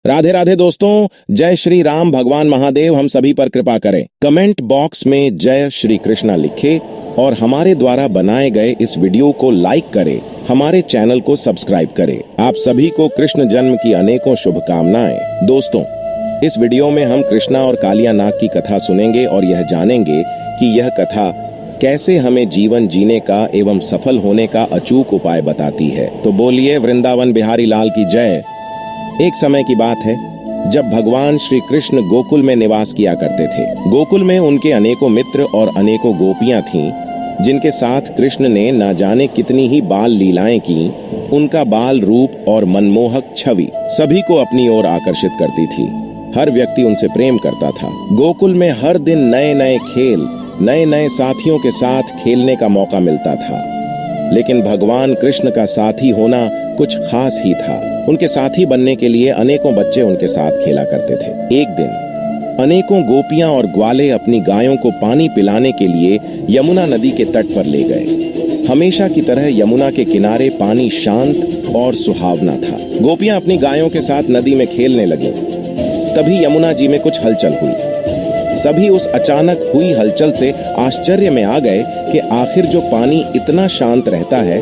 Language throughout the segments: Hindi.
राधे राधे दोस्तों, जय श्री राम। भगवान महादेव हम सभी पर कृपा करें। कमेंट बॉक्स में जय श्री कृष्णा लिखे और हमारे द्वारा बनाए गए इस वीडियो को लाइक करें। हमारे चैनल को सब्सक्राइब करें। आप सभी को कृष्ण जन्म की अनेकों शुभकामनाएं। दोस्तों, इस वीडियो में हम कृष्णा और कालिया नाग की कथा सुनेंगे और यह जानेंगे कि यह कथा कैसे हमें जीवन जीने का एवं सफल होने का अचूक उपाय बताती है। तो बोलिए वृंदावन बिहारी लाल की जय। एक समय की बात है जब भगवान श्री कृष्ण गोकुल में निवास किया करते थे। गोकुल में उनके अनेकों मित्र और अनेकों गोपियां थीं, जिनके साथ कृष्ण ने न जाने कितनी ही बाल लीलाएं की। उनका बाल रूप और मनमोहक छवि सभी को अपनी ओर आकर्षित करती थी। हर व्यक्ति उनसे प्रेम करता था। गोकुल में हर दिन नए नए खेल, नए नए साथियों के साथ खेलने का मौका मिलता था। लेकिन भगवान कृष्ण का साथी होना कुछ खास ही था। उनके साथी बनने के लिए अनेकों बच्चे उनके साथ खेला करते थे। एक दिन अनेकों गोपियां और ग्वाले अपनी गायों को पानी पिलाने के लिए यमुना नदी के तट पर ले गए। हमेशा की तरह यमुना के किनारे पानी शांत और सुहावना था। गोपियां अपनी गायों के साथ नदी में खेलने लगी। तभी यमुना जी में कुछ हलचल हुई। सभी उस अचानक हुई हलचल से आश्चर्य में आ गए कि आखिर जो पानी इतना शांत रहता है,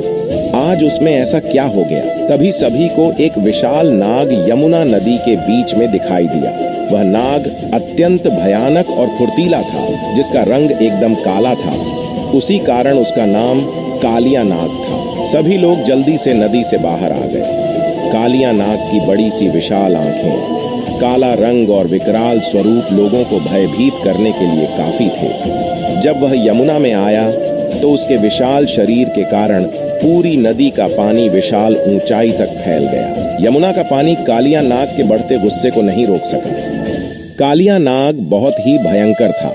आज उसमें ऐसा क्या हो गया। तभी सभी को एक विशाल नाग यमुना नदी के बीच में दिखाई दिया। वह नाग अत्यंत भयानक और फुर्तीला था, जिसका रंग एकदम काला था। उसी कारण उसका नाम कालिया नाग था। सभी लोग जल्दी से नदी से बाहर आ गए। कालिया नाग की बड़ी सी विशाल आंखें, काला रंग और विकराल स्वरूप लोगों को भयभीत करने के लिए काफी थे। जब वह यमुना में आया तो उसके विशाल शरीर के कारण पूरी नदी का पानी विशाल ऊंचाई तक फैल गया। यमुना का पानी कालिया नाग के बढ़ते गुस्से को नहीं रोक सका। कालिया नाग बहुत ही भयंकर था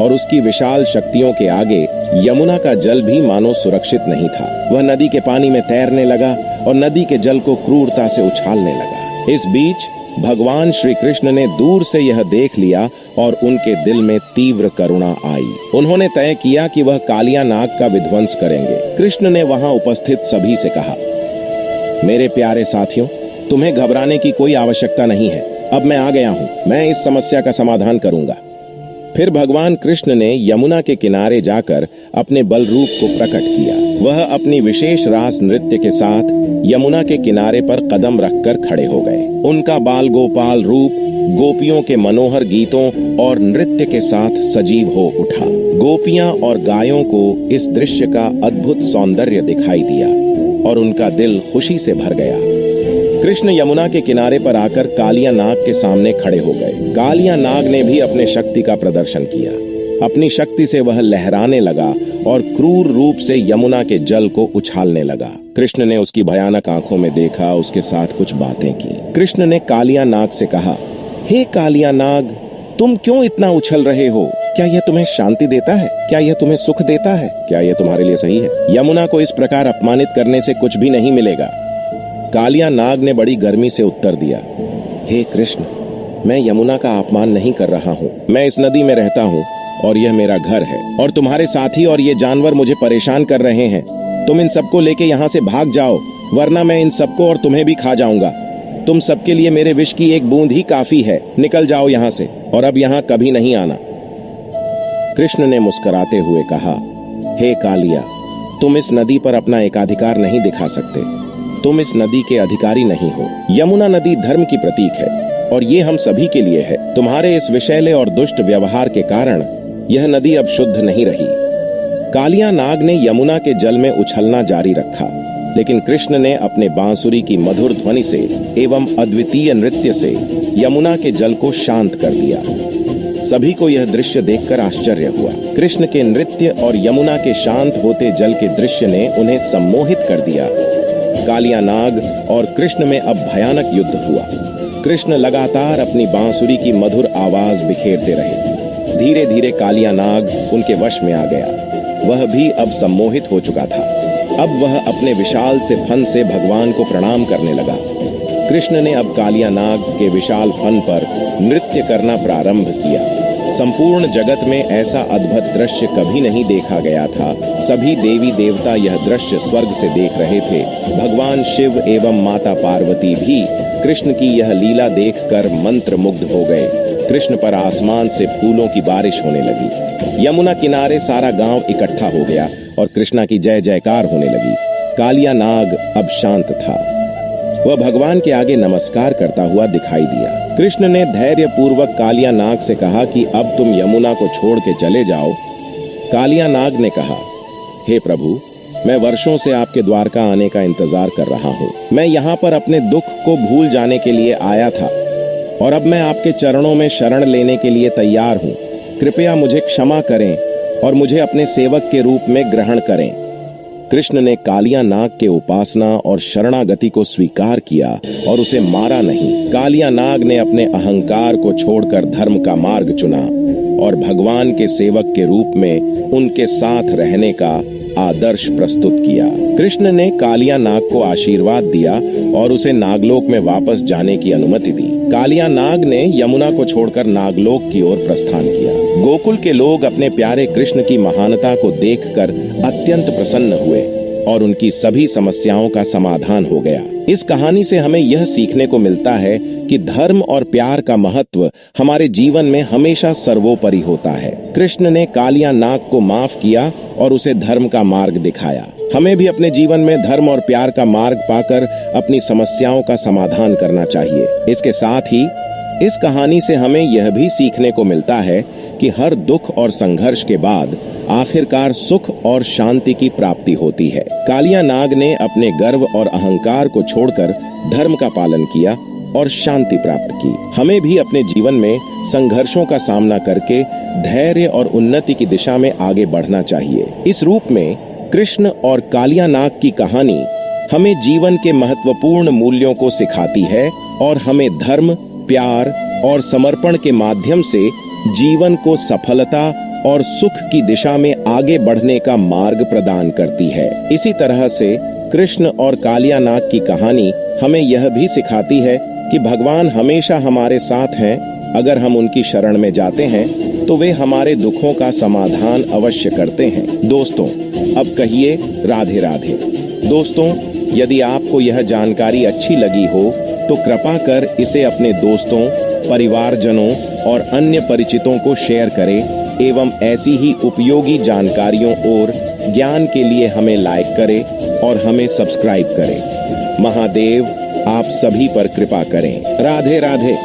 और उसकी विशाल शक्तियों के आगे यमुना का जल भी मानो सुरक्षित नहीं था। वह नदी के पानी में तैरने लगा और नदी के जल को क्रूरता से उछालने लगा। इस बीच भगवान श्री कृष्ण ने दूर से यह देख लिया और उनके दिल में तीव्र करुणा आई। उन्होंने तय किया कि वह कालिया नाग का विध्वंस करेंगे। कृष्ण ने वहां उपस्थित सभी से कहा, मेरे प्यारे साथियों, तुम्हें घबराने की कोई आवश्यकता नहीं है। अब मैं आ गया हूं। मैं इस समस्या का समाधान करूंगा। फिर भगवान कृष्ण ने यमुना के किनारे जाकर अपने बल रूप को प्रकट किया। वह अपनी विशेष रास नृत्य के साथ यमुना के किनारे पर कदम रखकर खड़े हो गए। उनका बाल गोपाल रूप गोपियों के मनोहर गीतों और नृत्य के साथ सजीव हो उठा। गोपियां और गायों को इस दृश्य का अद्भुत सौंदर्य दिखाई दिया और उनका दिल खुशी से भर गया। कृष्ण यमुना के किनारे पर आकर कालिया नाग के सामने खड़े हो गए। कालिया नाग ने भी अपने शक्ति का प्रदर्शन किया। अपनी शक्ति से वह लहराने लगा और क्रूर रूप से यमुना के जल को उछालने लगा। कृष्ण ने उसकी भयानक आंखों में देखा, उसके साथ कुछ बातें की। कृष्ण ने कालिया नाग से कहा, हे कालिया नाग, तुम क्यों इतना उछल रहे हो? क्या यह तुम्हें शांति देता है? क्या यह तुम्हें सुख देता है? क्या यह तुम्हारे लिए सही है? यमुना को इस प्रकार अपमानित करने से कुछ भी नहीं मिलेगा। कालिया नाग ने बड़ी गर्मी से उत्तर दिया, हे कृष्ण, मैं यमुना का अपमान नहीं कर रहा हूँ। मैं इस नदी में रहता हूँ और यह मेरा घर है और तुम्हारे साथी और ये जानवर मुझे परेशान कर रहे हैं। तुम इन सबको लेके यहाँ से भाग जाओ, वरना मैं इन सबको और तुम्हें भी खा जाऊंगा। तुम सबके लिए मेरे विष की एक बूंद ही काफी है। निकल जाओ यहाँ से और अब यहाँ कभी नहीं आना। कृष्ण ने मुस्कुराते हुए कहा, हे कालिया, तुम इस नदी पर अपना एकाधिकार नहीं दिखा सकते। तुम इस नदी के अधिकारी नहीं हो। यमुना नदी धर्म की प्रतीक है और ये हम सभी के लिए है। तुम्हारे इस विषैले और दुष्ट व्यवहार के कारण यह नदी अब शुद्ध नहीं रही। कालिया नाग ने यमुना के जल में उछलना जारी रखा, लेकिन कृष्ण ने अपने बांसुरी की मधुर ध्वनि से एवं अद्वितीय नृत्य से यमुना के जल को शांत कर दिया। सभी को यह दृश्य देखकर आश्चर्य हुआ। कृष्ण के नृत्य और यमुना के शांत होते जल के दृश्य ने उन्हें सम्मोहित कर दिया। कालिया नाग और कृष्ण में अब भयानक युद्ध हुआ। कृष्ण लगातार अपनी बांसुरी की मधुर आवाज बिखेरते रहे। धीरे धीरे कालिया नाग उनके वश में आ गया। वह भी अब सम्मोहित हो चुका था। अब वह अपने विशाल से फन से भगवान को प्रणाम करने लगा। कृष्ण ने अब कालिया नाग के विशाल फन पर नृत्य करना प्रारंभ किया। संपूर्ण जगत में ऐसा अद्भुत दृश्य कभी नहीं देखा गया था। सभी देवी देवता यह दृश्य स्वर्ग से देख रहे थे। भगवान शिव एवं माता पार्वती भी कृष्ण की यह लीला देखकर मंत्रमुग्ध हो गए। कृष्ण पर आसमान से फूलों की बारिश होने लगी। यमुना किनारे सारा गांव इकट्ठा हो गया और कृष्णा की जय जयकार होने लगी। कालिया नाग अब शांत था। वह भगवान के आगे नमस्कार करता हुआ दिखाई दिया। कृष्ण ने धैर्य पूर्वक कालिया नाग से कहा कि अब तुम यमुना को छोड़ के चले जाओ। कालिया नाग ने कहा, हे प्रभु, मैं वर्षों से आपके द्वारका आने का इंतजार कर रहा हूँ। मैं यहाँ पर अपने दुख को भूल जाने के लिए आया था और अब मैं आपके चरणों में शरण लेने के लिए तैयार हूँ। कृपया मुझे क्षमा करें और मुझे अपने सेवक के रूप में ग्रहण करें। कृष्ण ने कालिया नाग के उपासना और शरणागति को स्वीकार किया और उसे मारा नहीं। कालिया नाग ने अपने अहंकार को छोड़कर धर्म का मार्ग चुना और भगवान के सेवक के रूप में उनके साथ रहने का आदर्श प्रस्तुत किया। कृष्ण ने कालिया नाग को आशीर्वाद दिया और उसे नागलोक में वापस जाने की अनुमति दी। कालिया नाग ने यमुना को छोड़कर नागलोक की ओर प्रस्थान किया। गोकुल के लोग अपने प्यारे कृष्ण की महानता को देखकर अत्यंत प्रसन्न हुए और उनकी सभी समस्याओं का समाधान हो गया। इस कहानी से हमें यह सीखने को मिलता है कि धर्म और प्यार का महत्व हमारे जीवन में हमेशा सर्वोपरि होता है। कृष्ण ने कालिया नाग को माफ किया और उसे धर्म का मार्ग दिखाया। हमें भी अपने जीवन में धर्म और प्यार का मार्ग पाकर अपनी समस्याओं का समाधान करना चाहिए। इसके साथ ही इस कहानी से हमें यह भी सीखने को मिलता है कि हर दुख और संघर्ष के बाद आखिरकार सुख और शांति की प्राप्ति होती है। कालिया नाग ने अपने गर्व और अहंकार को छोड़कर धर्म का पालन किया और शांति प्राप्त की। हमें भी अपने जीवन में संघर्षों का सामना करके धैर्य और उन्नति की दिशा में आगे बढ़ना चाहिए। इस रूप में कृष्ण और कालिया नाग की कहानी हमें जीवन के महत्वपूर्ण मूल्यों को सिखाती है और हमें धर्म, प्यार और समर्पण के माध्यम से जीवन को सफलता और सुख की दिशा में आगे बढ़ने का मार्ग प्रदान करती है। इसी तरह से कृष्ण और कालिया नाग की कहानी हमें यह भी सिखाती है कि भगवान हमेशा हमारे साथ हैं। अगर हम उनकी शरण में जाते हैं तो वे हमारे दुखों का समाधान अवश्य करते हैं। दोस्तों, अब कहिए राधे राधे। दोस्तों, यदि आपको यह जानकारी अच्छी लगी हो तो कृपा कर इसे अपने दोस्तों, परिवारजनों और अन्य परिचितों को शेयर करें एवं ऐसी ही उपयोगी जानकारियों और ज्ञान के लिए हमें लाइक करें और हमें सब्सक्राइब करें। महादेव आप सभी पर कृपा करें। राधे राधे।